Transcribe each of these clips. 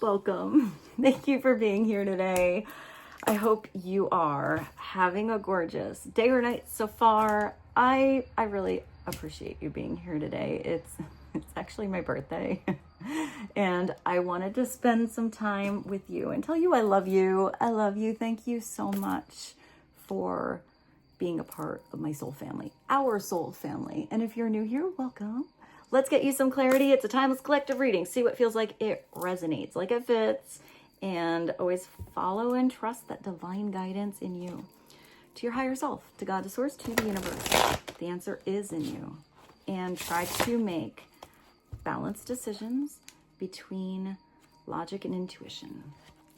Welcome. Thank you for being here today. I hope you are having a gorgeous day or night so far. I really appreciate you being here today. It's actually my birthday and I wanted to spend some time with you and tell you I love you. I love you. Thank you so much for being a part of my soul family, our soul family. And if you're new here, welcome. Let's get you some clarity. It's a timeless collective reading. See what feels like it resonates, like it fits, and always follow and trust that divine guidance in you, to your higher self, to God, to source, to the universe. The answer is in you. And try to make balanced decisions between logic and intuition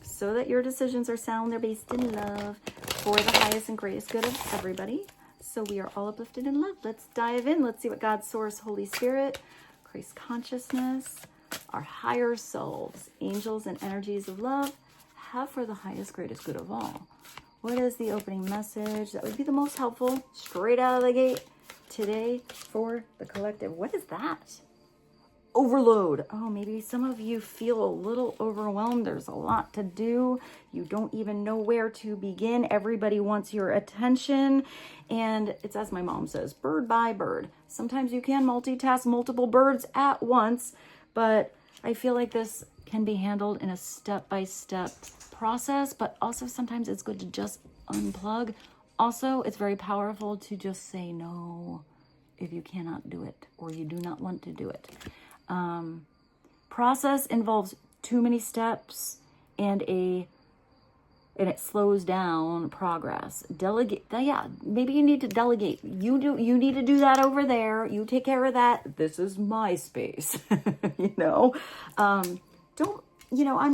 so that your decisions are sound, they're based in love for the highest and greatest good of everybody. So we are all uplifted in love. Let's dive in. Let's see what God, Source, Holy Spirit, Christ consciousness, our higher selves, angels and energies of love have for the highest, greatest good of all. What is the opening message that would be the most helpful straight out of the gate today for the collective? What is that? Overload. Oh, maybe some of you feel a little overwhelmed. There's a lot to do. You don't even know where to begin. Everybody wants your attention. And it's as my mom says, bird by bird. Sometimes you can multitask multiple birds at once, but I feel like this can be handled in a step-by-step process, but also sometimes it's good to just unplug. Also, it's very powerful to just say no if you cannot do it or you do not want to do it. Process involves too many steps and it slows down progress. Delegate. Yeah, maybe you need to delegate. You need to do that over there. You take care of that. This is my space. I'm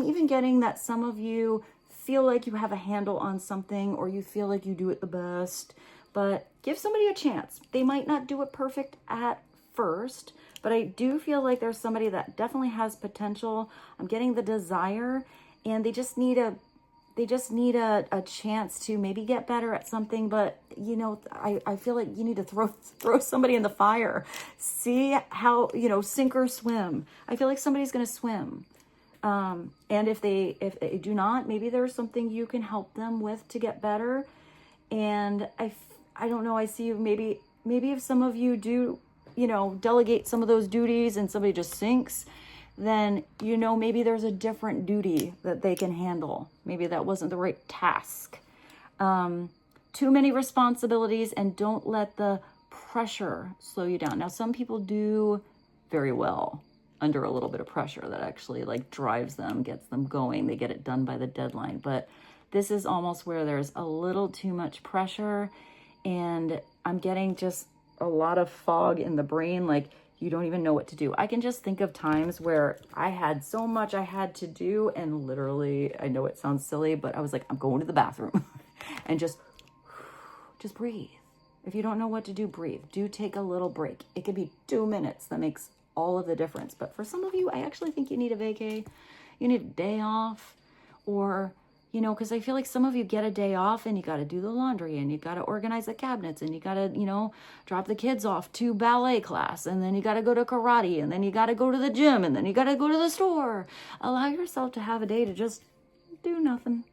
even getting that some of you feel like you have a handle on something or you feel like you do it the best, but give somebody a chance. They might not do it perfect at first, but I do feel like there's somebody that definitely has potential. I'm getting the desire, and they just need a chance to maybe get better at something. But I feel like you need to throw somebody in the fire. See how, sink or swim. I feel like somebody's going to swim. And if they do not, maybe there's something you can help them with to get better. And I don't know. I see you maybe if some of you do, delegate some of those duties and somebody just sinks, then, maybe there's a different duty that they can handle. Maybe that wasn't the right task. Too many responsibilities, and don't let the pressure slow you down. Now, some people do very well under a little bit of pressure that actually drives them, gets them going. They get it done by the deadline. But this is almost where there's a little too much pressure, and I'm getting just a lot of fog in the brain, you don't even know what to do. I can just think of times where I had so much I had to do, and literally, I know it sounds silly, but I was like, I'm going to the bathroom and just breathe. If you don't know what to do, breathe. Do take a little break. It could be 2 minutes. That makes all of the difference. But for some of you, I actually think you need a vacay. You need a day off, or because I feel like some of you get a day off and you got to do the laundry and you got to organize the cabinets and you got to, drop the kids off to ballet class, and then you got to go to karate, and then you got to go to the gym, and then you got to go to the store. Allow yourself to have a day to just do nothing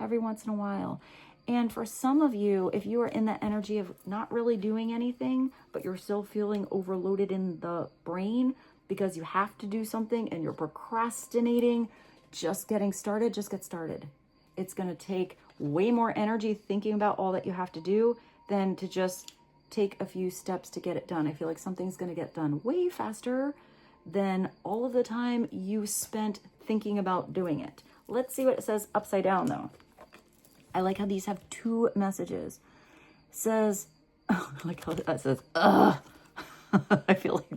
every once in a while. And for some of you, if you are in that energy of not really doing anything, but you're still feeling overloaded in the brain because you have to do something and you're procrastinating, just get started. It's going to take way more energy thinking about all that you have to do than to just take a few steps to get it done. I feel like something's going to get done way faster than all of the time you spent thinking about doing it. Let's see what it says upside down, though. I like how these have 2 messages. It says, I like how that says, ugh. I feel like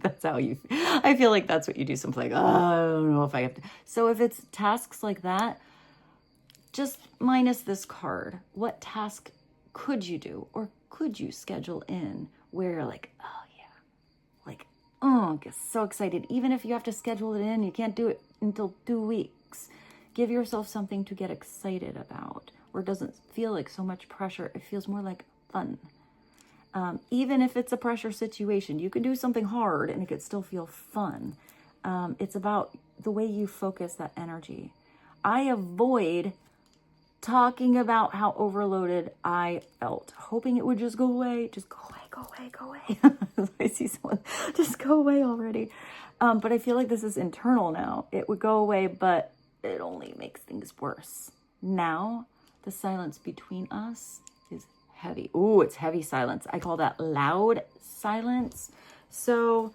that's what you do. Something like, I don't know if I have to. So if it's tasks like that, just minus this card. What task could you do, or could you schedule in where you're like, oh yeah, I get so excited. Even if you have to schedule it in, you can't do it until 2 weeks. Give yourself something to get excited about, where it doesn't feel like so much pressure. It feels more like fun. Even if it's a pressure situation, you can do something hard and it could still feel fun. It's about the way you focus that energy. I avoid talking about how overloaded I felt, hoping it would just go away. Just go away, go away, go away. I see someone, just go away already. But I feel like this is internal now. It would go away, but it only makes things worse. Now, the silence between us is heavy. Ooh, it's heavy silence. I call that loud silence. So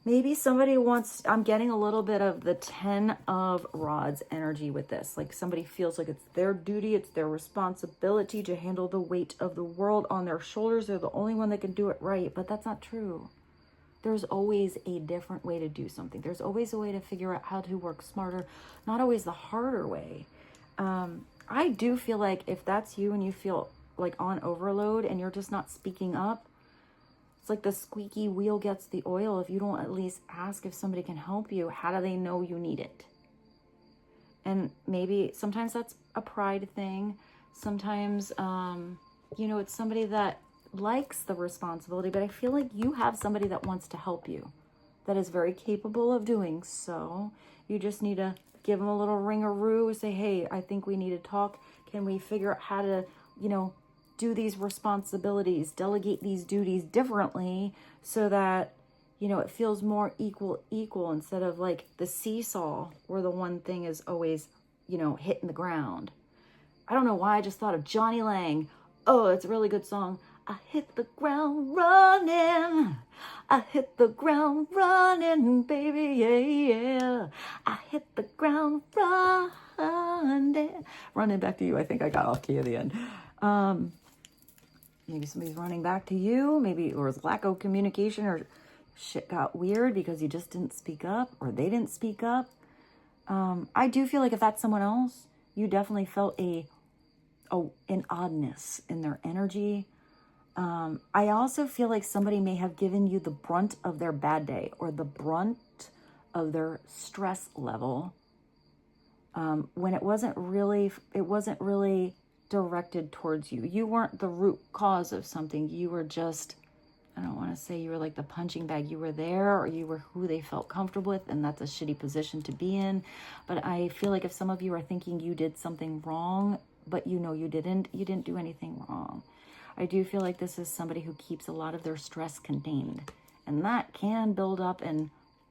maybe somebody wants, I'm getting a little bit of the 10 of Rods energy with this. Like somebody feels like it's their duty, it's their responsibility to handle the weight of the world on their shoulders. They're the only one that can do it right, but that's not true. There's always a different way to do something. There's always a way to figure out how to work smarter, not always the harder way. I do feel like if that's you and you feel like on overload and you're just not speaking up, it's like the squeaky wheel gets the oil. If you don't at least ask if somebody can help you, how do they know you need it? And maybe sometimes that's a pride thing. Sometimes, it's somebody that likes the responsibility, but I feel like you have somebody that wants to help you, that is very capable of doing so. You just need to give them a little ring-a-roo, say, hey, I think we need to talk. Can we figure out how to, do these responsibilities, delegate these duties differently so that, it feels more equal instead of like the seesaw where the one thing is always, hitting the ground. I don't know why I just thought of Johnny Lang. Oh, it's a really good song. I hit the ground running. I hit the ground running, baby, yeah. I hit the ground running. Running back to you. I think I got off key at the end. Maybe somebody's running back to you. Maybe it was lack of communication or shit got weird because you just didn't speak up or they didn't speak up. I do feel like if that's someone else, you definitely felt an oddness in their energy. I also feel like somebody may have given you the brunt of their bad day or the brunt of their stress level when it wasn't really directed towards you. You weren't the root cause of something. You were just, I don't want to say you were like the punching bag. You were there, or you were who they felt comfortable with, and that's a shitty position to be in. But I feel like if some of you are thinking you did something wrong, but you didn't do anything wrong. I do feel like this is somebody who keeps a lot of their stress contained, and that can build up and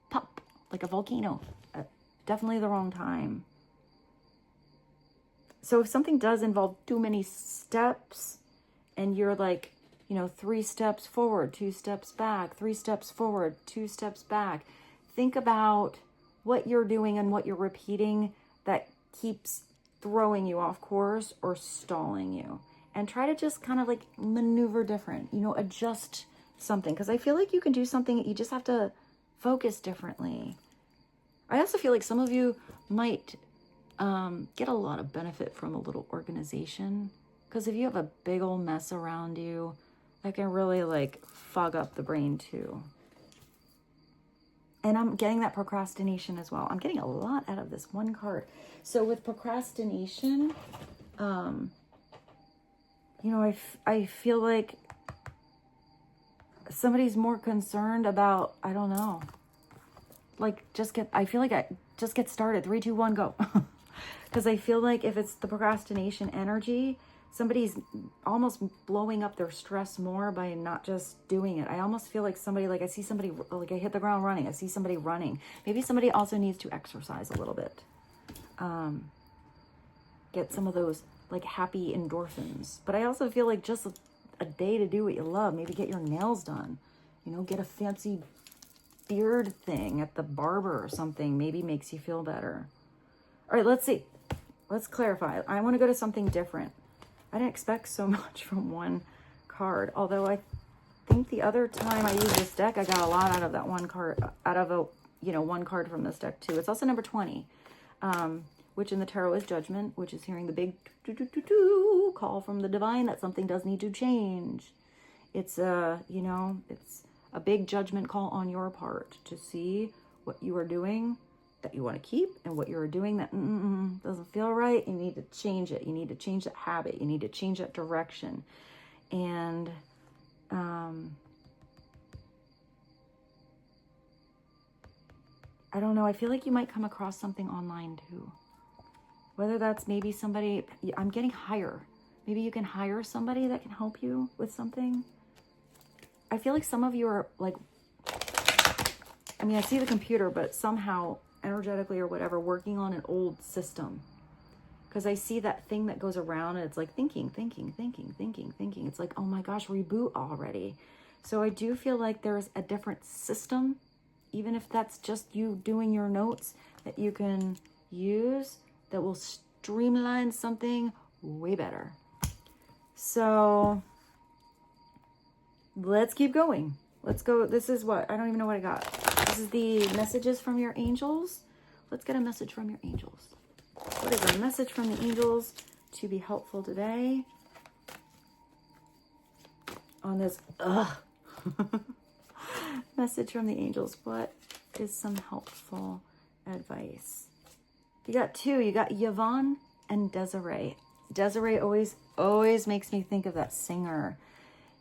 pop like a volcano at definitely the wrong time. So if something does involve too many steps and you're like, 3 steps forward, 2 steps back, 3 steps forward, 2 steps back, think about what you're doing and what you're repeating that keeps throwing you off course or stalling you. And try to just kind of like maneuver different, adjust something. Because I feel like you can do something, you just have to focus differently. I also feel like some of you might get a lot of benefit from a little organization. Because if you have a big old mess around you, that can really like fog up the brain too. And I'm getting that procrastination as well. I'm getting a lot out of this one card. So with procrastination, I feel like somebody's more concerned about, I don't know, like I feel like I just get started. 3, 2, 1, go. Because I feel like if it's the procrastination energy, somebody's almost blowing up their stress more by not just doing it. I almost feel like somebody, like I see somebody, like I hit the ground running. I see somebody running. Maybe somebody also needs to exercise a little bit. Get some of those like happy endorphins. But I also feel like just a day to do what you love. Maybe get your nails done. Get a fancy beard thing at the barber or something. Maybe makes you feel better. All right, let's see. Let's clarify. I want to go to something different. I didn't expect so much from one card. Although I think the other time I used this deck, I got a lot out of that one card, one card from this deck too. It's also number 20. Which in the tarot is judgment, which is hearing the big call from the divine that something does need to change. It's it's a big judgment call on your part to see what you are doing that you want to keep and what you're doing that doesn't feel right. You need to change it. You need to change that habit. You need to change that direction. And I don't know. I feel like you might come across something online too. Whether that's maybe somebody, I'm getting hire. Maybe you can hire somebody that can help you with something. I feel like some of you are like, I mean, I see the computer, but somehow energetically or whatever, working on an old system. Because I see that thing that goes around and it's like thinking. It's like, oh my gosh, reboot already. So I do feel like there's a different system, even if that's just you doing your notes, that you can use that will streamline something way better. So let's keep going. Let's go. This is what, I don't even know what I got. This is the messages from your angels. Let's get a message from your angels. What is a message from the angels to be helpful today on this message from the angels? What is some helpful advice? You got two. You got Yvonne and Desiree. Desiree always makes me think of that singer.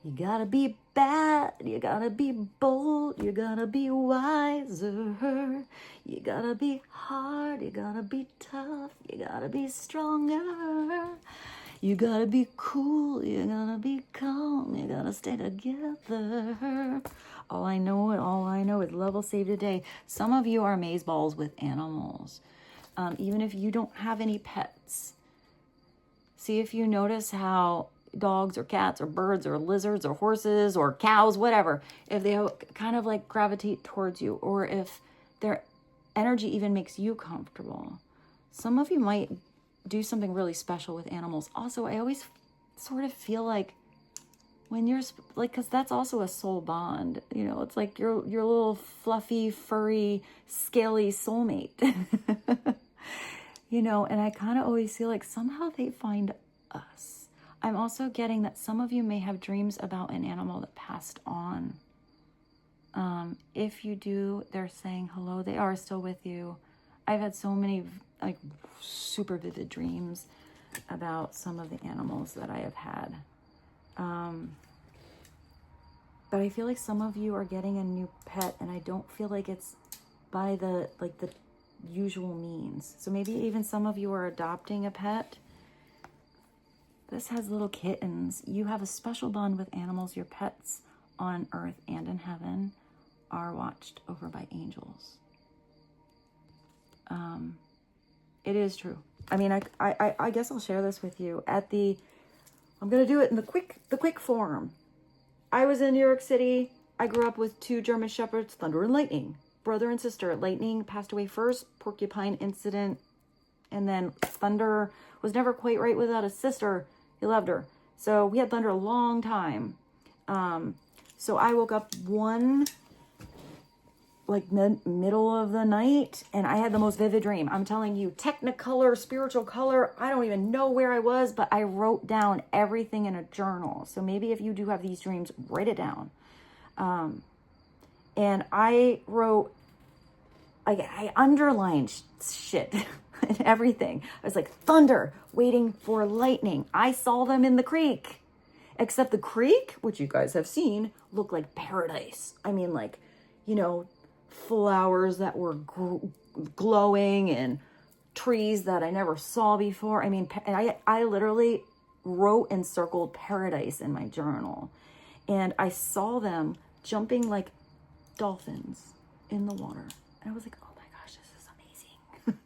You gotta be bad, you gotta be bold, you gotta be wiser, you gotta be hard, you gotta be tough, you gotta be stronger, you gotta be cool, you gotta be calm, you gotta stay together. All I know is love will save today. Some of you are amazeballs with animals. Even if you don't have any pets. See if you notice how dogs or cats or birds or lizards or horses or cows, whatever, if they kind of like gravitate towards you, or if their energy even makes you comfortable. Some of you might do something really special with animals. Also, I always sort of feel like when you're like, because that's also a soul bond, you know, it's like your little fluffy, furry, scaly soulmate. You know, and I kind of always feel like somehow they find us. I'm also getting that some of you may have dreams about an animal that passed on. If you do, they're saying hello. They are still with you. I've had so many like super vivid dreams about some of the animals that I have had. But I feel like some of you are getting a new pet, and I don't feel like it's by the usual means. So maybe even some of you are adopting a pet. This has little kittens. You have a special bond with animals. Your pets on earth and in heaven are watched over by angels. It is true. I mean, I guess I'll share this with you I'm going to do it in the quick form. I was in New York City. I grew up with two German Shepherds, Thunder and Lightning, brother and sister. Lightning passed away first, porcupine incident, and then Thunder was never quite right without a sister. He loved her. So we had Thunder a long time. So I woke up one middle of the night, and I had the most vivid dream. I'm telling you, technicolor, spiritual color. I don't even know where I was, but I wrote down everything in a journal. So maybe if you do have these dreams, write it down. And I wrote, I underlined shit and everything. I was like, thunder, waiting for lightning. I saw them in the creek. Except the creek, which you guys have seen, looked like paradise. I mean, like, you know, flowers that were glowing and trees that I never saw before. I mean, I literally wrote and circled paradise in my journal. And I saw them jumping like dolphins in the water. And I was like, oh my gosh, this is amazing.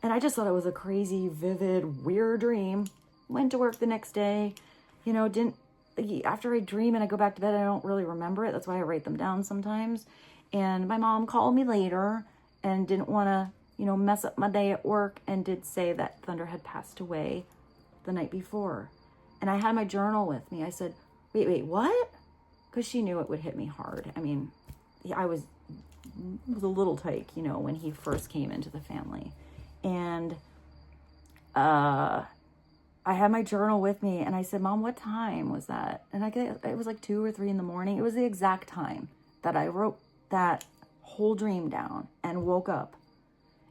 And I just thought it was a crazy, vivid, weird dream. Went to work the next day, you know, after I dream and I go back to bed, I don't really remember it. That's why I write them down sometimes. And my mom called me later and didn't want to, you know, mess up my day at work, and did say that Thunder had passed away the night before. And I had my journal with me. I said, wait, what? Because she knew it would hit me hard. I mean, I was a little tyke, you know, when he first came into the family. And I had my journal with me, and I said, Mom, what time was that? And it was like 2 or 3 in the morning. It was the exact time that I wrote that whole dream down and woke up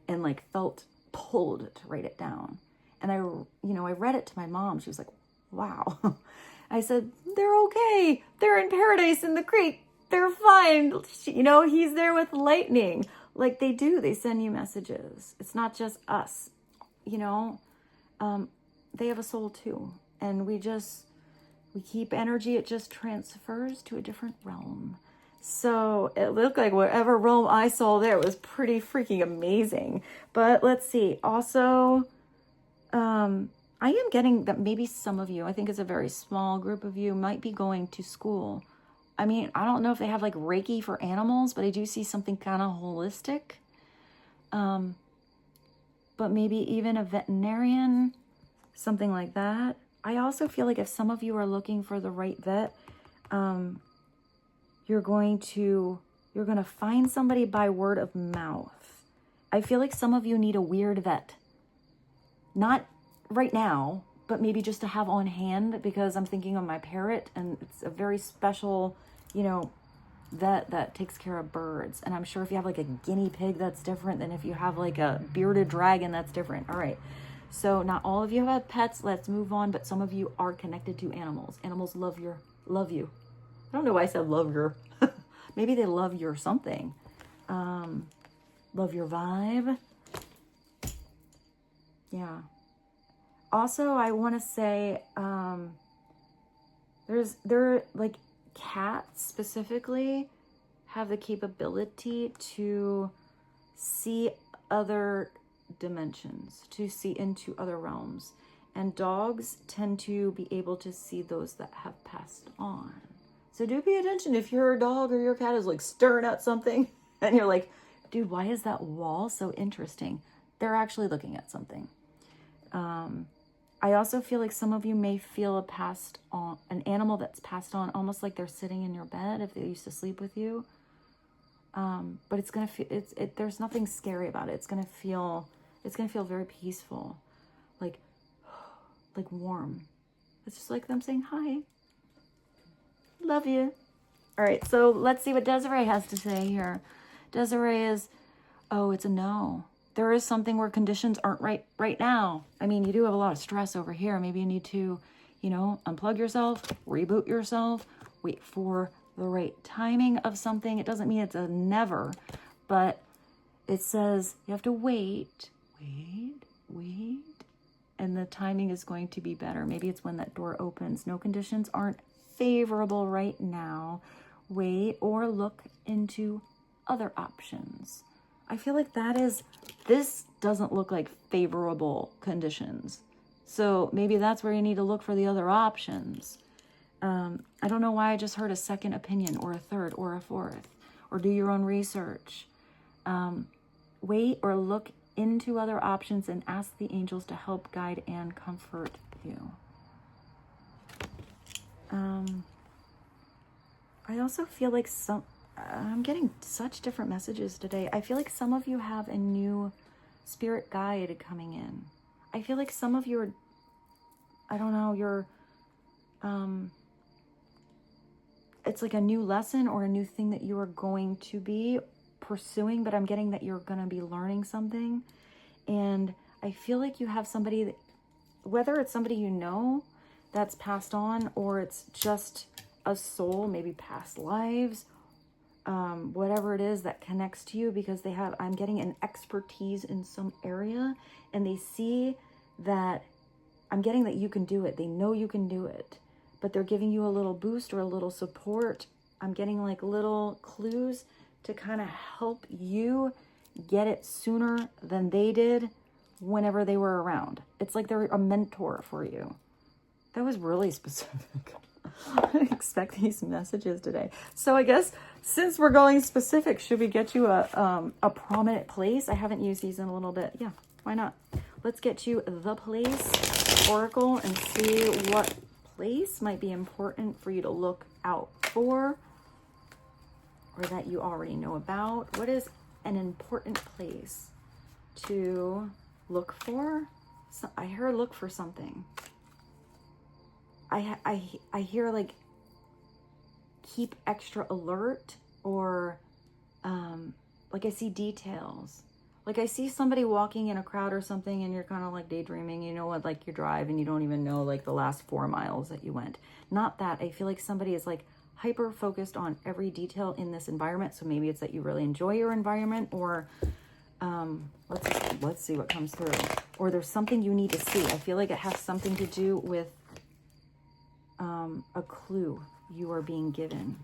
and like felt pulled to write it down. And I read it to my mom. She was like, wow. I said, they're okay. They're in paradise in the creek. They're fine. You know, he's there with lightning. Like they do, they send you messages. It's not just us, you know. They have a soul too. And we keep energy, it just transfers to a different realm. So it looked like whatever realm I saw there was pretty freaking amazing. But let's see. Also, I am getting that maybe some of you, I think it's a very small group of you, might be going to school. I mean, I don't know if they have like Reiki for animals, but I do see something kind of holistic. But maybe even a veterinarian, something like that. I also feel like if some of you are looking for the right vet, you're going to find somebody by word of mouth. I feel like some of you need a weird vet. Not right now, but maybe just to have on hand, because I'm thinking of my parrot, and it's a very special, you know, vet that takes care of birds. And I'm sure if you have like a guinea pig, that's different than if you have like a bearded dragon, that's different. All right. So not all of you have pets. Let's move on. But some of you are connected to animals. Animals love you. I don't know why I said love your. Maybe they love your something. Love your vibe. Yeah. Also, I want to say, there like cats specifically have the capability to see other dimensions, to see into other realms. And dogs tend to be able to see those that have passed on. So do pay attention if your dog or your cat is like stirring out something and you're like, dude, why is that wall so interesting? They're actually looking at something. I also feel like some of you may feel an animal that's passed on, almost like they're sitting in your bed if they used to sleep with you. But it's gonna feel there's nothing scary about it. It's gonna feel very peaceful, like warm. It's just like them saying hi, love you. All right, so let's see what Desiree has to say here. Desiree is, it's a no. There is something where conditions aren't right now. I mean, you do have a lot of stress over here. Maybe you need to, unplug yourself, reboot yourself, wait for the right timing of something. It doesn't mean it's a never, but it says you have to wait, and the timing is going to be better. Maybe it's when that door opens. No, conditions aren't favorable right now. Wait or look into other options. I feel like this doesn't look like favorable conditions. So maybe that's where you need to look for the other options. I don't know why I just heard a second opinion or a third or a fourth, or do your own research. Wait or look into other options and ask the angels to help guide and comfort you. I also feel like I'm getting such different messages today. I feel like some of you have a new spirit guide coming in. I feel like some of you are, it's like a new lesson or a new thing that you are going to be pursuing, but I'm getting that you're going to be learning something. And I feel like you have somebody, whether it's somebody you know that's passed on, or it's just a soul, maybe past lives, whatever it is that connects to you, because I'm getting an expertise in some area, and they see that I'm getting that you can do it. They know you can do it, but they're giving you a little boost or a little support. I'm getting like little clues to kind of help you get it sooner than they did whenever they were around. It's like they're a mentor for you. That was really specific. I expect these messages today. So I guess since we're going specific, should we get you a prominent place? I haven't used these in a little bit. Yeah, why not? Let's get you the place oracle and see what place might be important for you to look out for, or that you already know about. What is an important place to look for? So I hear look for something. I hear like keep extra alert, or like I see details. Like I see somebody walking in a crowd or something, and you're kind of like daydreaming, what, like you drive and you don't even know like the last 4 miles that you went. Not that. I feel like somebody is like hyper focused on every detail in this environment. So maybe it's that you really enjoy your environment, or let's see what comes through. Or there's something you need to see. I feel like it has something to do with a clue you are being given.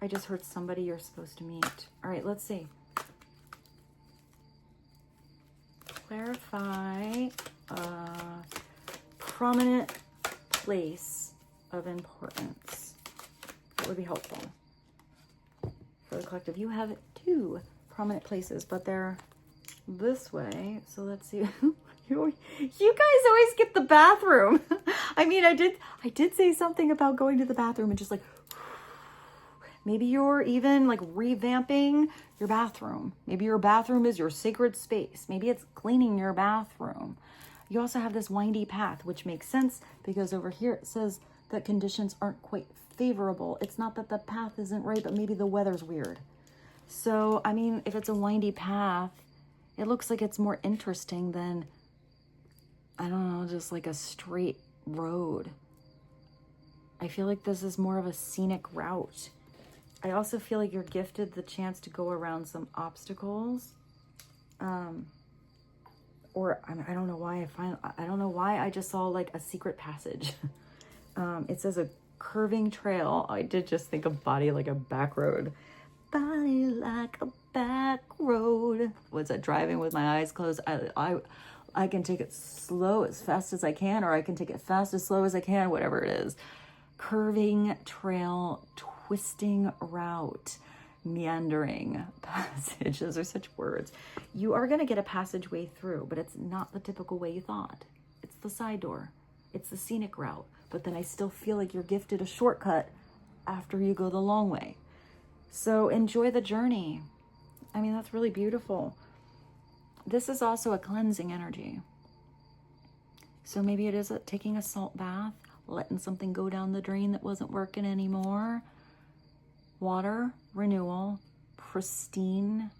I just heard somebody you're supposed to meet. All right, let's see. Clarify a prominent place of importance. That would be helpful for the collective. You have 2 prominent places, but they're this way. So let's see. You guys always get the bathroom. I mean, I did say something about going to the bathroom and just like, maybe you're even like revamping your bathroom. Maybe your bathroom is your sacred space. Maybe it's cleaning your bathroom. You also have this windy path, which makes sense because over here it says that conditions aren't quite favorable. It's not that the path isn't right, but maybe the weather's weird. So, I mean, if it's a windy path, it looks like it's more interesting than, I don't know, just like a straight road. I feel like this is more of a scenic route. I also feel like you're gifted the chance to go around some obstacles. Or I don't know why I don't know why I just saw like a secret passage. It says a curving trail. I did just think of body like a back road. Body like a back road. Was that driving with my eyes closed? I can take it slow as fast as I can, or I can take it fast as slow as I can, whatever it is. Curving trail, twisting route, meandering passage. Those are such words. You are going to get a passageway through, but it's not the typical way you thought. It's the side door. It's the scenic route. But then I still feel like you're gifted a shortcut after you go the long way. So enjoy the journey. I mean, that's really beautiful. This is also a cleansing energy. So maybe it is taking a salt bath, letting something go down the drain that wasn't working anymore. Water, renewal, pristine.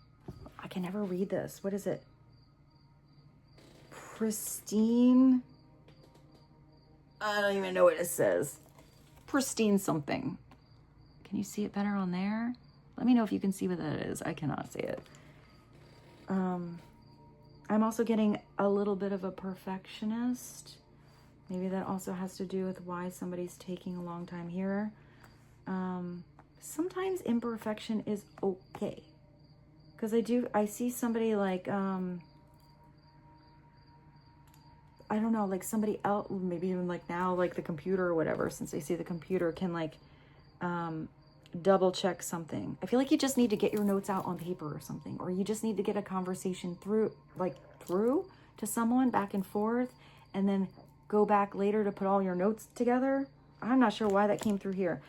I can never read this. What is it? Pristine. I don't even know what it says. Pristine something. Can you see it better on there? Let me know if you can see what that is. I cannot see it. I'm also getting a little bit of a perfectionist. Maybe that also has to do with why somebody's taking a long time here. Sometimes imperfection is okay. Because I see somebody like, I don't know, like somebody else, maybe even like now, like the computer or whatever, since I see the computer can like double check something. I feel like you just need to get your notes out on paper or something, or you just need to get a conversation through to someone back and forth, and then go back later to put all your notes together. I'm not sure why that came through here,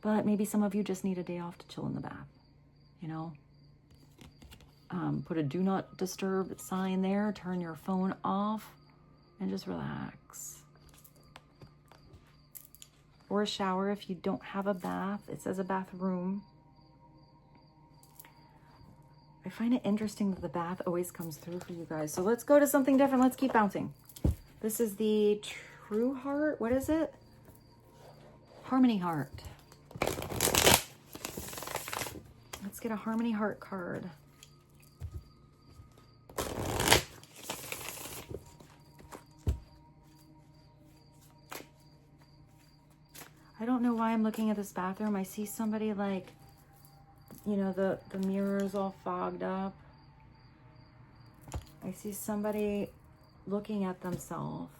but maybe some of you just need a day off to chill in the bath, you know? Put a do not disturb sign there, turn your phone off, and just relax. Or a shower if you don't have a bath. It says a bathroom. I find it interesting that the bath always comes through for you guys. So let's go to something different. Let's keep bouncing. This is the True Heart. What is it? Harmony Heart. Let's get a Harmony Heart card. I don't know why I'm looking at this bathroom. I see somebody like, you know, the mirror's all fogged up. I see somebody looking at themselves.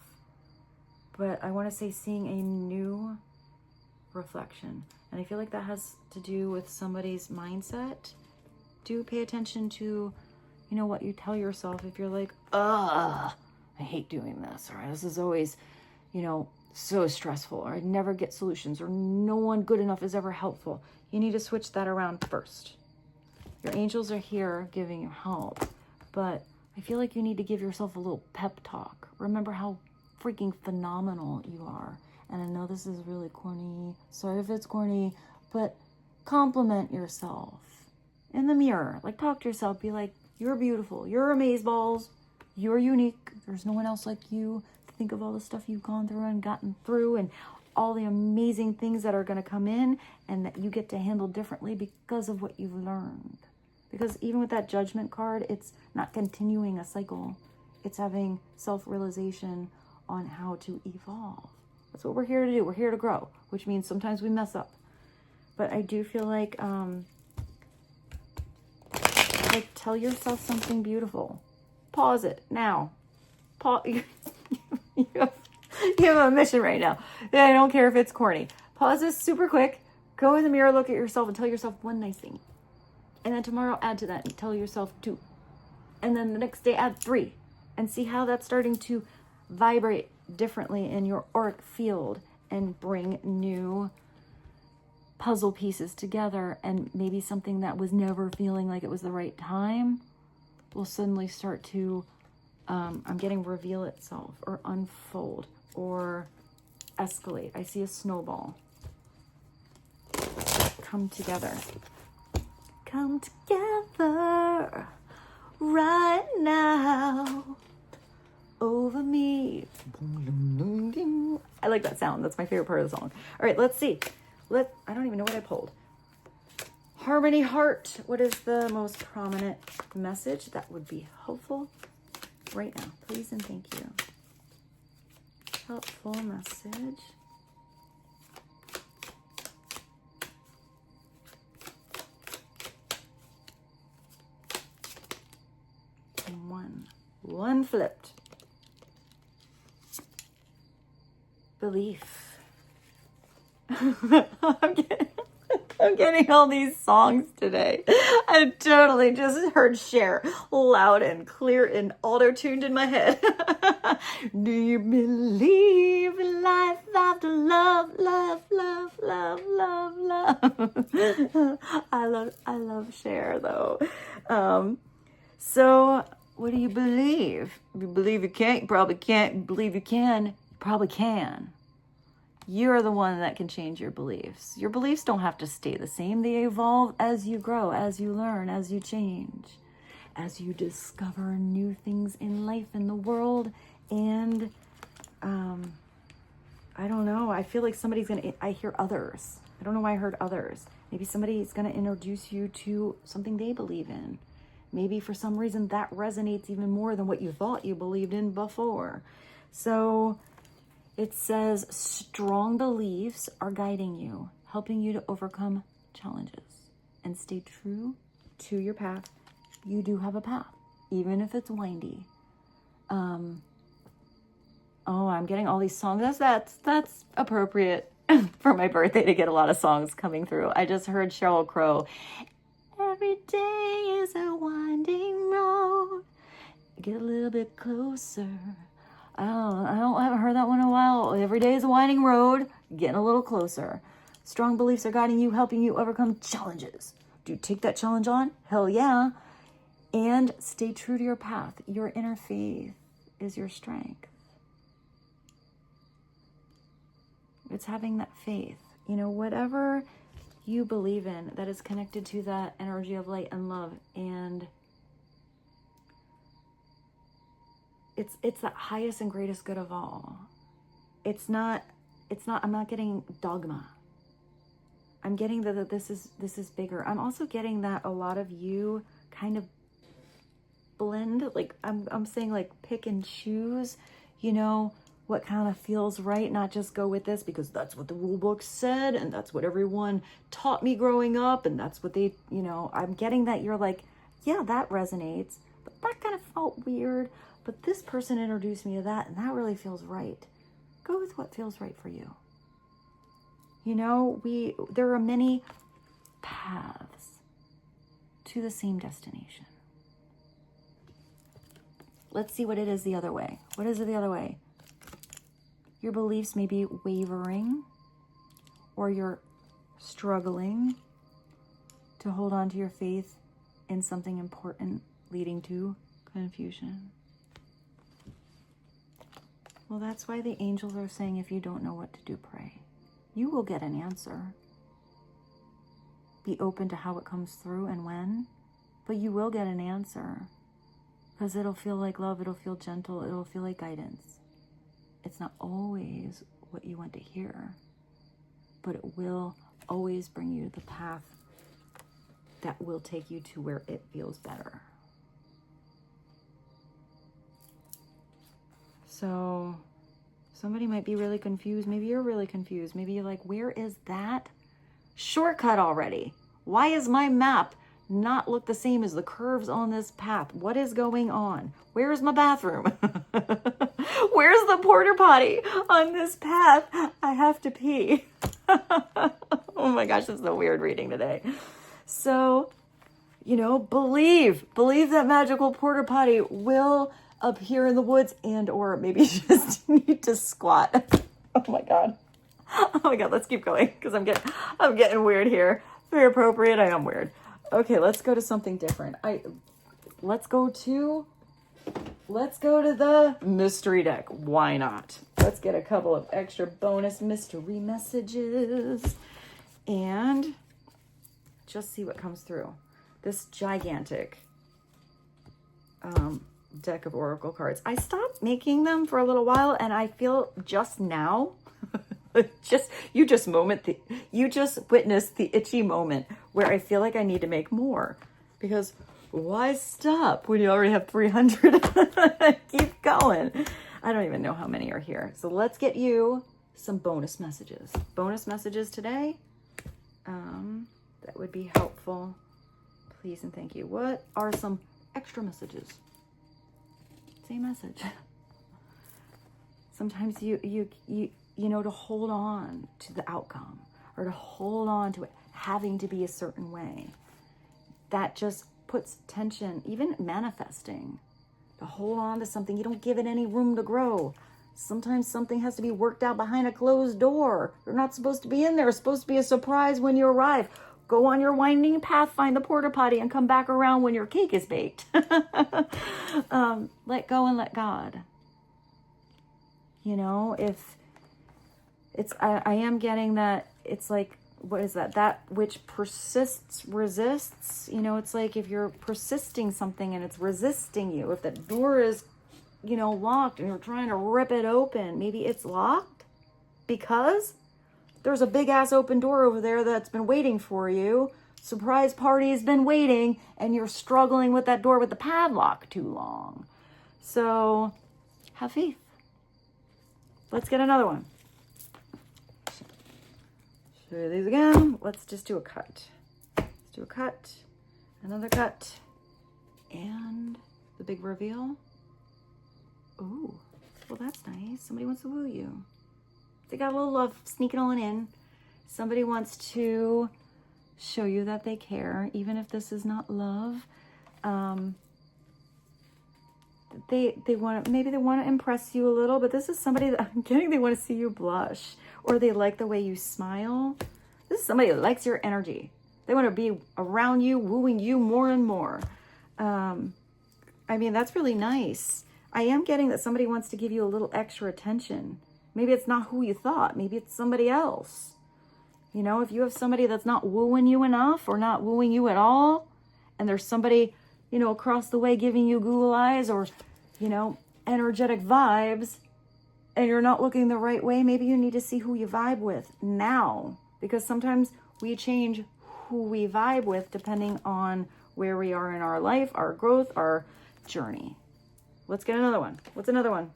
But I want to say seeing a new reflection. And I feel like that has to do with somebody's mindset. Do pay attention to, you know, what you tell yourself. If you're like, ugh, I hate doing this. Or this is always, you know, so stressful, or I never get solutions, or no one good enough is ever helpful. You need to switch that around first. Your angels are here giving you help, but I feel like you need to give yourself a little pep talk. Remember how freaking phenomenal you are. And I know this is really corny. Sorry if it's corny, but compliment yourself in the mirror. Like, talk to yourself. Be like, you're beautiful. You're amazeballs. You're unique. There's no one else like you. Think of all the stuff you've gone through and gotten through, and all the amazing things that are going to come in and that you get to handle differently because of what you've learned. Because even with that judgment card, it's not continuing a cycle. It's having self-realization on how to evolve. That's what we're here to do. We're here to grow, which means sometimes we mess up. But I do feel like tell yourself something beautiful. Pause it now. You have a mission right now. I don't care if it's corny. Pause this super quick. Go in the mirror, look at yourself, and tell yourself one nice thing. And then tomorrow add to that and tell yourself 2. And then the next day add 3. And see how that's starting to vibrate differently in your auric field and bring new puzzle pieces together. And maybe something that was never feeling like it was the right time will suddenly start to, I'm getting reveal itself or unfold or escalate. I see a snowball. Come together. Come together right now over me. I like that sound. That's my favorite part of the song. All right, let's see. I don't even know what I pulled. Harmony Heart. What is the most prominent message that would be helpful right now? Please and thank you. Helpful message. One flipped. Belief. I'm getting all these songs today. I totally just heard Cher loud and clear and auto-tuned in my head. Do you believe in life after love, love, love, love, love, love? I love Cher though. So what do you believe? If you believe you can't, you probably can't. You believe you can, you probably can. You're the one that can change your beliefs. Your beliefs don't have to stay the same. They evolve as you grow, as you learn, as you change, as you discover new things in life, in the world. And I don't know. I feel like I hear others. I don't know why I heard others. Maybe somebody's going to introduce you to something they believe in. Maybe for some reason that resonates even more than what you thought you believed in before. So it says strong beliefs are guiding you, helping you to overcome challenges and stay true to your path. You do have a path, even if it's windy. I'm getting all these songs. That's appropriate for my birthday to get a lot of songs coming through. I just heard Sheryl Crow. Every day is a winding road. Get a little bit closer. I haven't heard that one in a while. Every day is a winding road. Getting a little closer. Strong beliefs are guiding you, helping you overcome challenges. Do you take that challenge on? Hell yeah. And stay true to your path. Your inner faith is your strength. It's having that faith. Whatever you believe in that is connected to that energy of light and love, and it's the highest and greatest good of all. I'm not getting dogma. I'm getting that this is bigger. I'm also getting that a lot of you kind of blend, like I'm saying, like pick and choose, what kind of feels right, not just go with this because that's what the rule book said and that's what everyone taught me growing up and that's what they, I'm getting that you're like, yeah, that resonates, but that kind of felt weird, but this person introduced me to that and that really feels right. Go with what feels right for you. There are many paths to the same destination. Let's see what it is the other way. What is it the other way? Your beliefs may be wavering, or you're struggling to hold on to your faith in something important, leading to confusion. Well, that's why the angels are saying if you don't know what to do, pray. You will get an answer. Be open to how it comes through and when, but you will get an answer. because it'll feel like love. It'll feel gentle. It'll feel like guidance. It's not always what you want to hear, but it will always bring you to the path that will take you to where it feels better. So somebody might be really confused. Maybe you're really confused. Maybe you're like, where is that shortcut already? Why is my map not look the same as the curves on this path? What is going on? Where's my bathroom? Where's the porta potty on this path? I have to pee. Oh my gosh, this is a weird reading today. So, you know, believe that magical porta potty will appear in the woods, and or maybe you just need to squat. Oh my god, let's keep going because I'm getting weird here. Very appropriate. I am weird. Okay, let's go to something different. Let's go to the mystery deck. Why not? Let's get a couple of extra bonus mystery messages and just see what comes through. This gigantic deck of oracle cards. I stopped making them for a little while, and I feel just now, you just witnessed the itchy moment where I feel like I need to make more, because why stop when you already have 300? Keep going. I don't even know how many are here. So let's get you some bonus messages. Bonus messages today. That would be helpful. Please and thank you. What are some extra messages? Same message. Sometimes you know, to hold on to the outcome, or to hold on to it having to be a certain way, that just puts tension. Even manifesting, to hold on to something, you don't give it any room to grow. Sometimes something has to be worked out behind a closed door. You're not supposed to be in there. It's supposed to be a surprise when you arrive. Go on your winding path, find the porta potty, and come back around when your cake is baked. Let go and let God. You know, if it's, I am getting that it's like, what is that? That which persists resists. You know, it's like if you're persisting something and it's resisting you. If that door is, you know, locked and you're trying to rip it open, maybe it's locked because there's a big ass open door over there that's been waiting for you. Surprise party has been waiting, and you're struggling with that door with the padlock too long. So have faith. Let's get another one. Show you these again. Let's just do a cut. Let's do a cut, another cut, and the big reveal. Ooh, well, that's nice. Somebody wants to woo you. They got a little love sneaking on in. Somebody wants to show you that they care, even if this is not love. They want to, maybe they want to impress you a little, but this is somebody that I'm getting, they want to see you blush, or they like the way you smile. This is somebody that likes your energy. They want to be around you, wooing you more and more. I mean, that's really nice. I am getting that somebody wants to give you a little extra attention. Maybe it's not who you thought. Maybe it's somebody else. You know, if you have somebody that's not wooing you enough or not wooing you at all, and there's somebody, you know, across the way giving you Google eyes or, you know, energetic vibes, and you're not looking the right way, maybe you need to see who you vibe with now. Because sometimes we change who we vibe with depending on where we are in our life, our growth, our journey. Let's get another one. What's another one?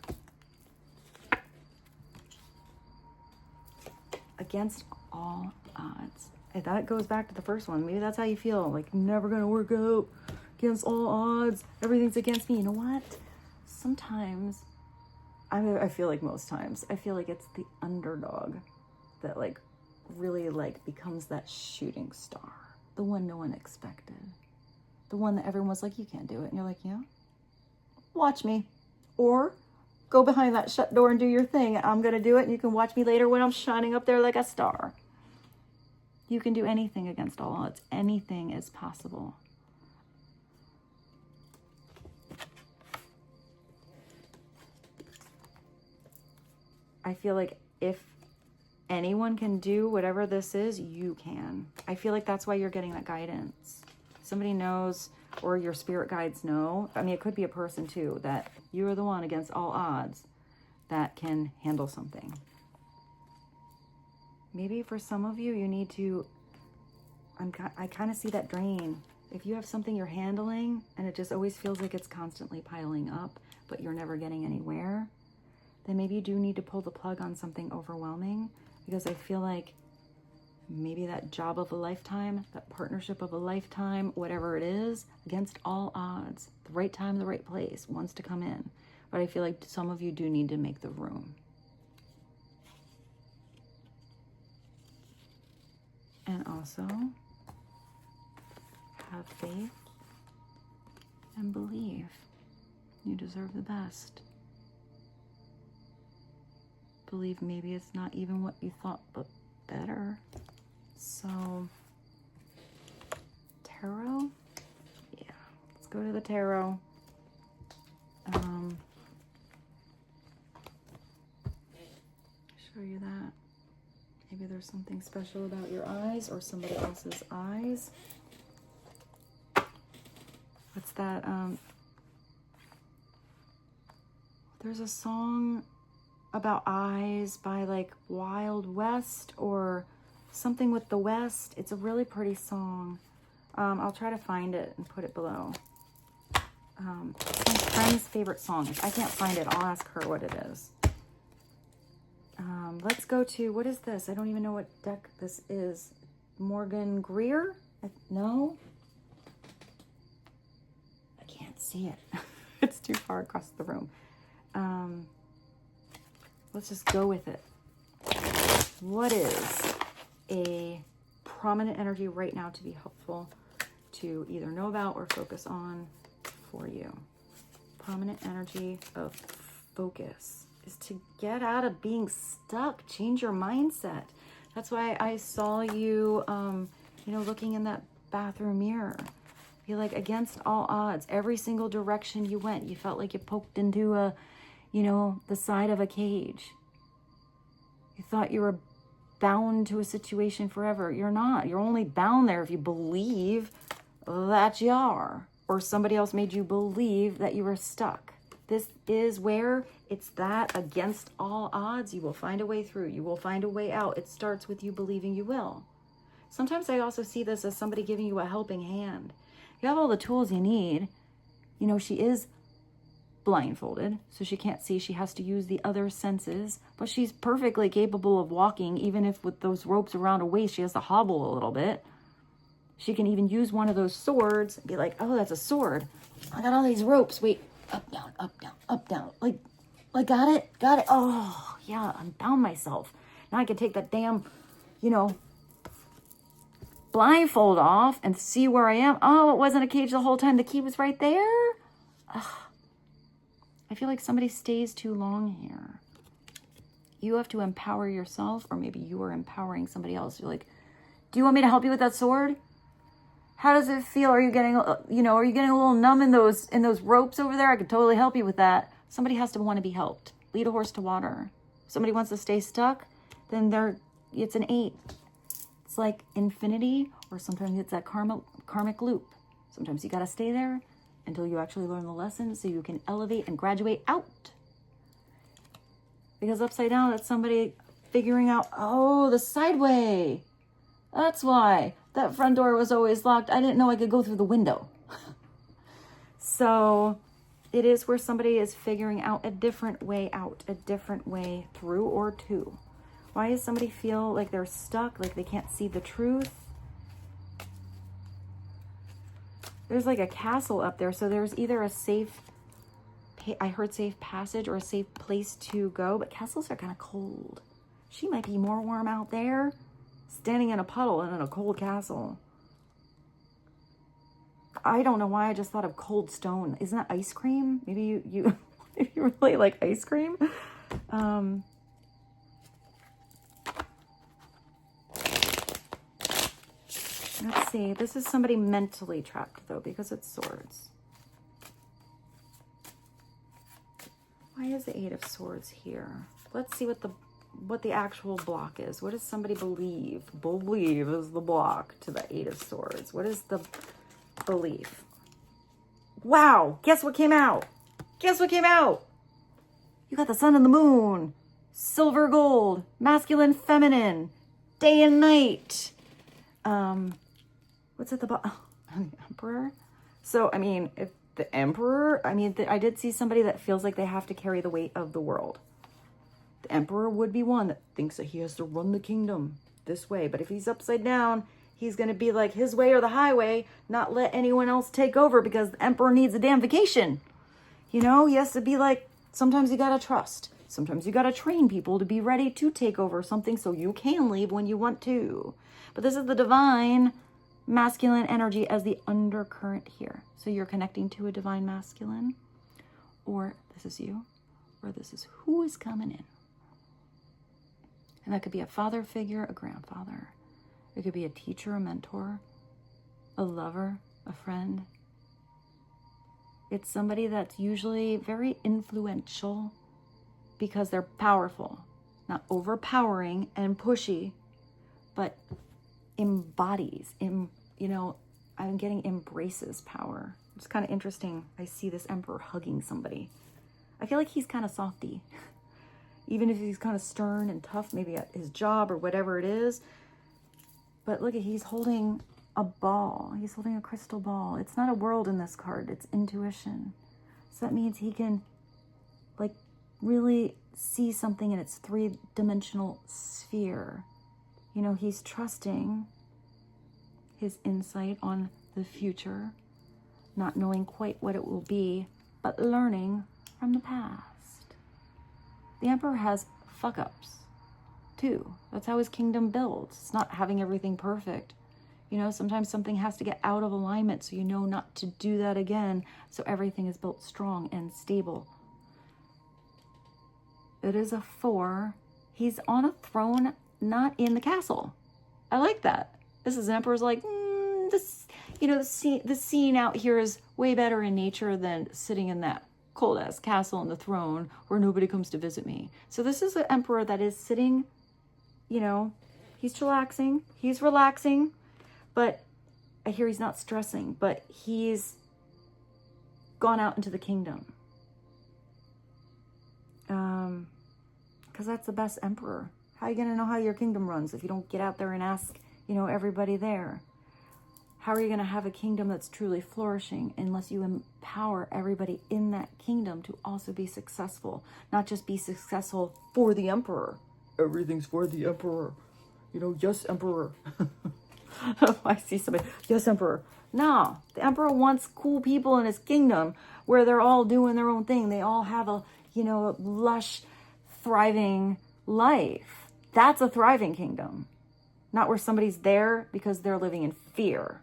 Against all odds. And that goes back to the first one. Maybe that's how you feel. Like, never gonna work out. Against all odds. Everything's against me. You know what? Sometimes, I feel like most times, I feel like it's the underdog that like really like becomes that shooting star. The one no one expected. The one that everyone's like, you can't do it. And you're like, yeah, watch me. Or go behind that shut door and do your thing. I'm going to do it, and you can watch me later when I'm shining up there like a star. You can do anything against all odds. Anything is possible. I feel like if anyone can do whatever this is, you can. I feel like that's why you're getting that guidance. Somebody knows, or your spirit guides know. I mean, it could be a person too, that you are the one against all odds that can handle something. Maybe for some of you, you need to, I kind of see that drain. If you have something you're handling and it just always feels like it's constantly piling up, but you're never getting anywhere, then maybe you do need to pull the plug on something overwhelming, because I feel like maybe that job of a lifetime, that partnership of a lifetime, whatever it is, against all odds, the right time, the right place, wants to come in. But I feel like some of you do need to make the room. And also, have faith and believe. You deserve the best. Believe maybe it's not even what you thought, but better. So, tarot? Yeah, let's go to the tarot. Show you that. Maybe there's something special about your eyes or somebody else's eyes. What's that? There's a song about eyes by like Wild West or something with the West. It's a really pretty song. I'll try to find it and put it below. It's my friend's favorite song. If I can't find it, I'll ask her what it is. Let's go to, what is this? I don't even know what deck this is. Morgan Greer? No? I can't see it. It's too far across the room. Let's just go with it. What is a prominent energy right now to be helpful to either know about or focus on for you? Prominent energy of focus is to get out of being stuck, change your mindset. That's why I saw you, looking in that bathroom mirror. Be like, against all odds, every single direction you went, you felt like you poked into the side of a cage. You thought you were bound to a situation forever. You're not. You're only bound there if you believe that you are, or somebody else made you believe that you were stuck. This is where it's that against all odds, you will find a way through. You will find a way out. It starts with you believing you will. Sometimes I also see this as somebody giving you a helping hand. You have all the tools you need. She is blindfolded, so she can't see. She has to use the other senses, but she's perfectly capable of walking, even if with those ropes around her waist, she has to hobble a little bit. She can even use one of those swords and be like, oh, that's a sword. I got all these ropes. Wait, up, down, up, down, up, down. Like, got it? Oh, yeah, I bound myself. Now I can take that damn, blindfold off and see where I am. Oh, it wasn't a cage the whole time. The key was right there. Ugh. I feel like somebody stays too long here. You have to empower yourself, or maybe you are empowering somebody else. You're like, do you want me to help you with that sword? How does it feel? Are you getting, are you getting a little numb in those ropes over there? I could totally help you with that. Somebody has to want to be helped. Lead a horse to water. If somebody wants to stay stuck, then it's an 8. It's like infinity, or sometimes it's that karmic loop. Sometimes you got to stay there until you actually learn the lesson so you can elevate and graduate out. Because upside down, that's somebody figuring out, oh, the sideway. That's why that front door was always locked. I didn't know I could go through the window. So it is where somebody is figuring out a different way out, a different way through or to. Why does somebody feel like they're stuck, like they can't see the truth? There's like a castle up there, so there's either a safe, I heard safe passage, or a safe place to go, but castles are kind of cold. She might be more warm out there, standing in a puddle and in a cold castle. I don't know why I just thought of cold stone. Isn't that ice cream? Maybe you if you really like ice cream. Let's see. This is somebody mentally trapped, though, because it's swords. Why is the 8 of Swords here? Let's see what the actual block is. What does somebody believe? Believe is the block to the 8 of Swords. What is the belief. Wow, guess what came out? Guess what came out? You got the sun and the moon, silver, gold, masculine, feminine, day and night. What's at the bottom? The Emperor. So, I mean, if the Emperor, I mean, I did see somebody that feels like they have to carry the weight of the world. The Emperor would be one that thinks that he has to run the kingdom this way. But if he's upside down, he's going to be like his way or the highway, not let anyone else take over because the Emperor needs a damn vacation. You know, he has to be like, sometimes you got to trust. Sometimes you got to train people to be ready to take over something so you can leave when you want to. But this is the divine masculine energy as the undercurrent here. So you're connecting to a divine masculine, or this is you, or this is who is coming in. And that could be a father figure, a grandfather. It could be a teacher, a mentor, a lover, a friend. It's somebody that's usually very influential because they're powerful, not overpowering and pushy, but embodies, I'm getting embraces power. It's kind of interesting. I see this Emperor hugging somebody. I feel like he's kind of softy. Even if he's kind of stern and tough, maybe at his job or whatever it is. But look, he's holding a ball. He's holding a crystal ball. It's not a world in this card. It's intuition. So that means he can really see something in its three-dimensional sphere. He's trusting his insight on the future, not knowing quite what it will be, but learning from the past. The Emperor has fuck-ups, too. That's how his kingdom builds. It's not having everything perfect. Sometimes something has to get out of alignment so you know not to do that again, so everything is built strong and stable. It is a 4. He's on a throne, not in the castle. I like that. This is Emperor's like, the scene out here is way better in nature than sitting in that cold-ass castle on the throne where nobody comes to visit me. So this is an Emperor that is sitting, he's chillaxing, he's relaxing, but I hear he's not stressing, but he's gone out into the kingdom. Because that's the best Emperor. How are you going to know how your kingdom runs if you don't get out there and ask, everybody there? How are you going to have a kingdom that's truly flourishing unless you empower everybody in that kingdom to also be successful? Not just be successful for the Emperor. Everything's for the Emperor. Yes, Emperor. I see somebody, yes, Emperor. No, the Emperor wants cool people in his kingdom where they're all doing their own thing. They all have a, lush, thriving life. That's a thriving kingdom. Not where somebody's there because they're living in fear,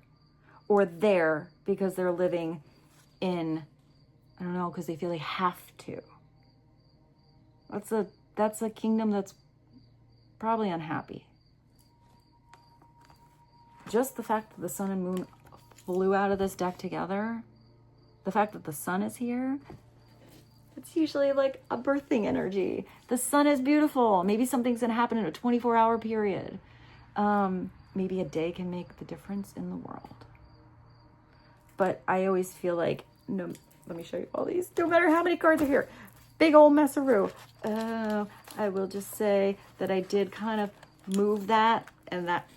or there because they're living in, because they feel they have to. That's a kingdom that's probably unhappy. Just the fact that the sun and moon flew out of this deck together, the fact that the sun is here, it's usually like a birthing energy. The sun is beautiful. Maybe something's going to happen in a 24-hour period. Maybe a day can make the difference in the world. But I always feel like, no, let me show you all these. No matter how many cards are here. Big old messaroo. I will just say that I did kind of move that, and that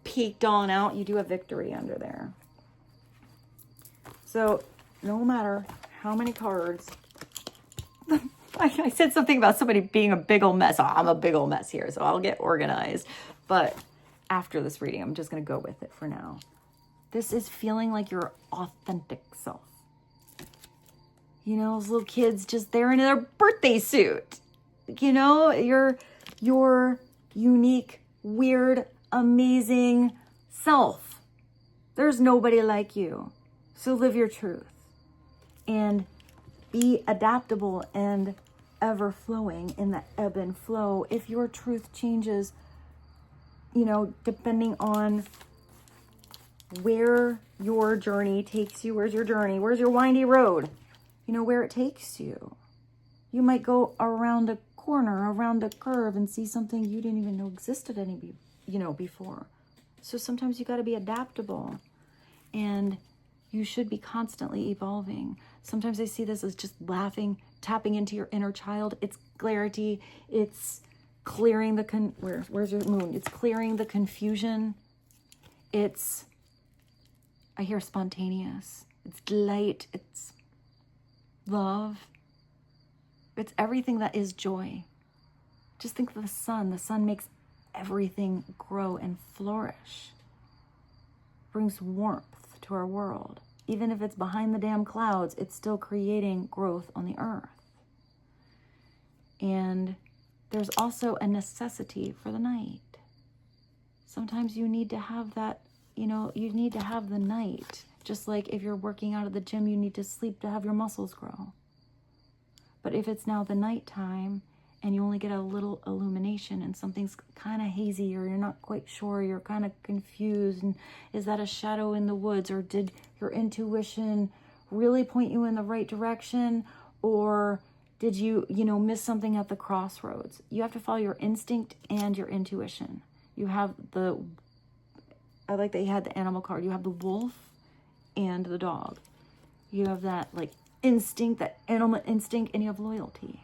peeked on out. You do have victory under there. So no matter how many cards, I said something about somebody being a big old mess. Oh, I'm a big old mess here, so I'll get organized. But after this reading, I'm just going to go with it for now. This is feeling like your authentic self. Those little kids just there in their birthday suit. Your unique, weird, amazing self. There's nobody like you. So live your truth. And be adaptable and ever flowing in the ebb and flow. If your truth changes, depending on where your journey takes you. Where's your journey? Where's your windy road? Where it takes you. You might go around a corner, around a curve, and see something you didn't even know existed before. So sometimes you got to be adaptable and You should be constantly evolving. Sometimes I see this as just laughing, tapping into your inner child. It's clarity. It's clearing the where's your moon? It's clearing the confusion. It's, I hear spontaneous. It's delight. It's love. It's everything that is joy. Just think of the sun. The sun makes everything grow and flourish. Brings warmth to our world. Even if it's behind the damn clouds, it's still creating growth on the earth. And there's also a necessity for the night. Sometimes you need to have that, you need to have the night. Just like if you're working out at the gym, you need to sleep to have your muscles grow. But if it's now the nighttime and you only get a little illumination and something's kind of hazy, or you're not quite sure, you're kind of confused, and is that a shadow in the woods, or did your intuition really point you in the right direction, or did you, miss something at the crossroads? You have to follow your instinct and your intuition. You have I like that you had the animal card. You have the wolf and the dog. You have that instinct, that animal instinct, and you have loyalty.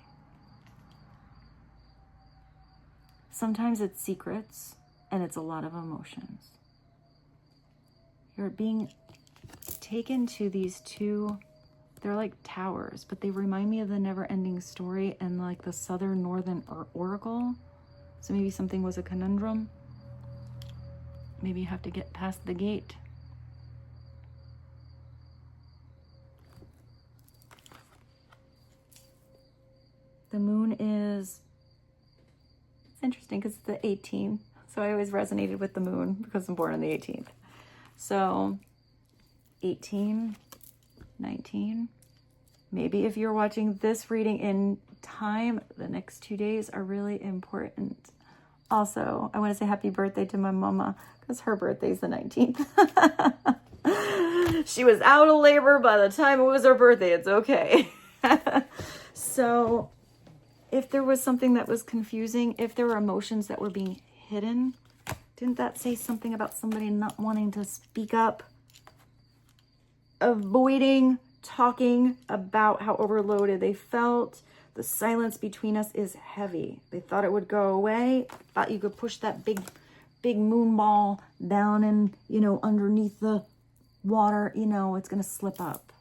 Sometimes it's secrets and it's a lot of emotions. You're being taken to these two, they're like towers, but they remind me of the Never-Ending Story and the Southern Northern Oracle. So maybe something was a conundrum. Maybe you have to get past the gate. The moon is, it's interesting because it's the 18th. So I always resonated with the moon because I'm born on the 18th. So 18, 19. Maybe if you're watching this reading in time, the next 2 days are really important. Also, I want to say happy birthday to my mama because her birthday's the 19th. She was out of labor by the time it was her birthday. It's okay. So if there was something that was confusing, if there were emotions that were being hidden, didn't that say something about somebody not wanting to speak up? Avoiding talking about how overloaded they felt. The silence between us is heavy. They thought it would go away. Thought you could push that big moon ball down and, underneath the water, it's going to slip up.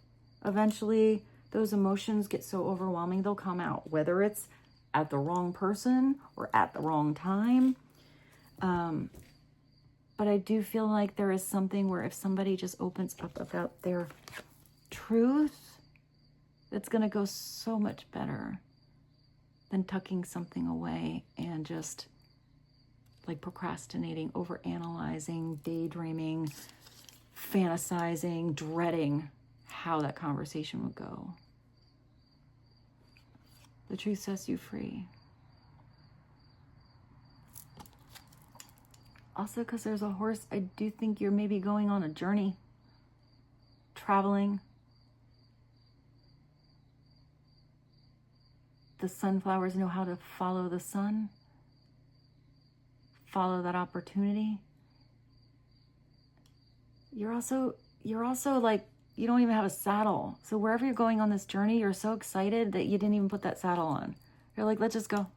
Eventually, those emotions get so overwhelming, they'll come out, whether it's at the wrong person or at the wrong time. But I do feel like there is something where if somebody just opens up about their truth, it's going to go so much better than tucking something away and just procrastinating, overanalyzing, daydreaming, fantasizing, dreading how that conversation would go. The truth sets you free. Also, because there's a horse, I do think you're maybe going on a journey, traveling. The sunflowers know how to follow the sun, follow that opportunity. You're also you don't even have a saddle. So wherever you're going on this journey, you're so excited that you didn't even put that saddle on. You're like, let's just go.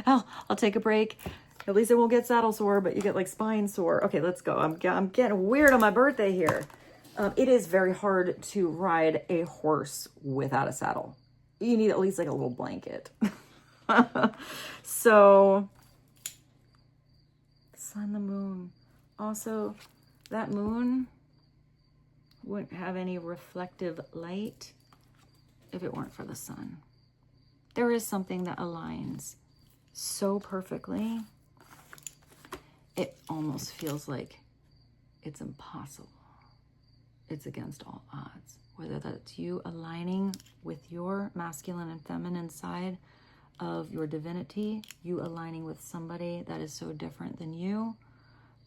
I'll take a break. At least it won't get saddle sore, but you get spine sore. Okay, let's go. I'm getting weird on my birthday here. It is very hard to ride a horse without a saddle. You need at least a little blanket. So, sun, the moon. Also, that moon wouldn't have any reflective light if it weren't for the sun. There is something that aligns so perfectly, it almost feels like it's impossible. It's against all odds. Whether that's you aligning with your masculine and feminine side of your divinity, you aligning with somebody that is so different than you,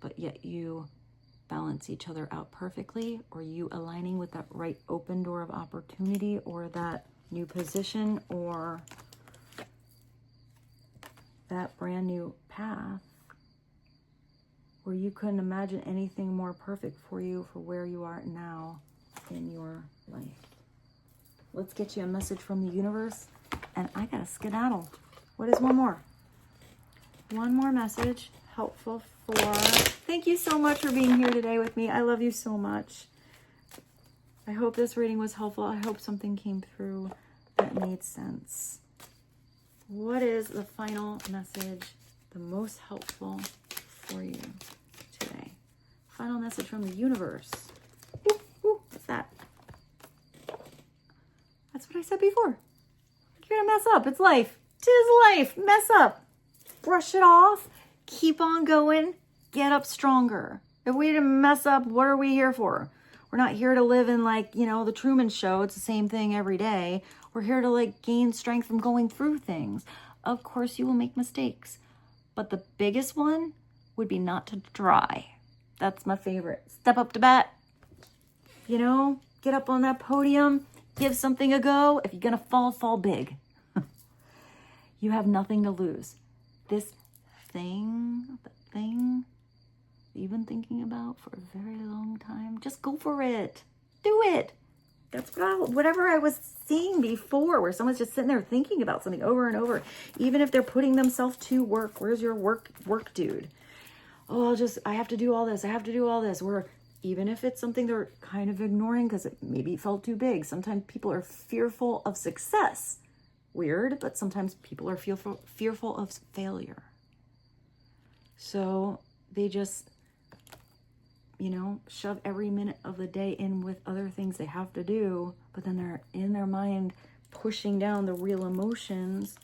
but yet you balance each other out perfectly, or you aligning with that right open door of opportunity, or that new position, or that brand new path where you couldn't imagine anything more perfect for you for where you are now in your life. Let's get you a message from the universe. And I got to skedaddle. What is one more? One more message. Helpful for... Thank you so much for being here today with me. I love you so much. I hope this reading was helpful. I hope something came through that made sense. What is the final message, the most helpful for you today? Final message from the universe. Ooh, ooh, what's that? That's what I said before. You're gonna mess up. It's life. 'Tis life. Mess up. Brush it off. Keep on going. Get up stronger. If we didn't mess up, what are we here for? We're not here to live in like, you know, the Truman Show. It's the same thing every day. We're here to like gain strength from going through things. Of course, you will make mistakes. But the biggest one would be not to try. That's my favorite. Step up to bat. You know, get up on that podium. Give something a go. If you're going to fall, fall big. You have nothing to lose. This thing you've been thinking about for a very long time, just go for it. Do it. That's whatever I was seeing before, where someone's just sitting there thinking about something over and over, even if they're putting themselves to work. Where's your work dude? Oh, I have to do all this. I have to do all this. Where even if it's something they're kind of ignoring because it maybe felt too big. Sometimes people are fearful of success. Weird, but sometimes people are fearful of failure. So they just, you know, shove every minute of the day in with other things they have to do, but then they're in their mind pushing down the real emotions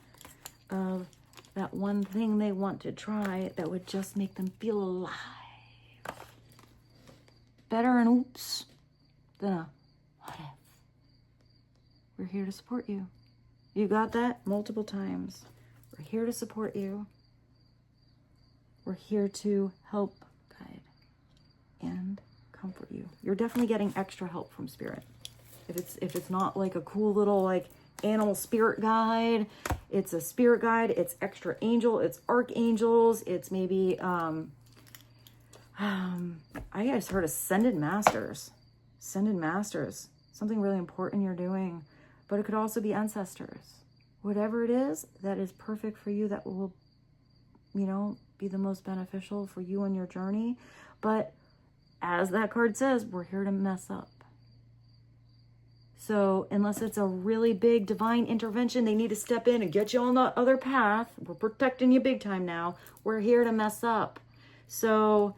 of that one thing they want to try that would just make them feel alive. Better an oops than a what if. We're here to support you. You got that? Multiple times. We're here to support you. We're here to help, guide, and comfort you. You're definitely getting extra help from spirit. If it's not like a cool little like animal spirit guide, it's a spirit guide, it's extra angel, it's archangels, it's maybe I just heard of ascended masters. Ascended masters. Something really important you're doing. But it could also be ancestors. Whatever it is that is perfect for you, that will, you know, be the most beneficial for you on your journey. But as that card says, we're here to mess up. So unless it's a really big divine intervention, they need to step in and get you on the other path. We're protecting you big time now. We're here to mess up. So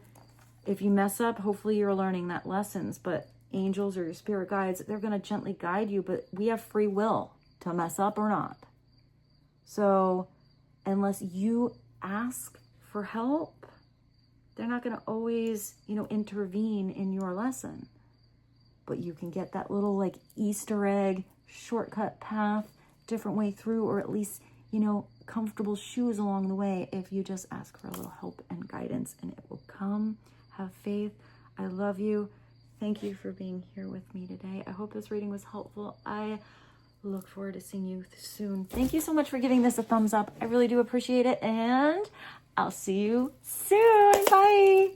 if you mess up, hopefully you're learning that lessons. But angels or your spirit guides, they're going to gently guide you. But we have free will to mess up or not. So unless you ask for help, they're not going to always, you know, intervene in your lesson. But you can get that little like Easter egg shortcut path, different way through, or at least, you know, comfortable shoes along the way if you just ask for a little help and guidance, and it will come. Have faith. I love you. Thank you for being here with me today. I hope this reading was helpful. I look forward to seeing you soon. Thank you so much for giving this a thumbs up. I really do appreciate it, and I'll see you soon. Bye.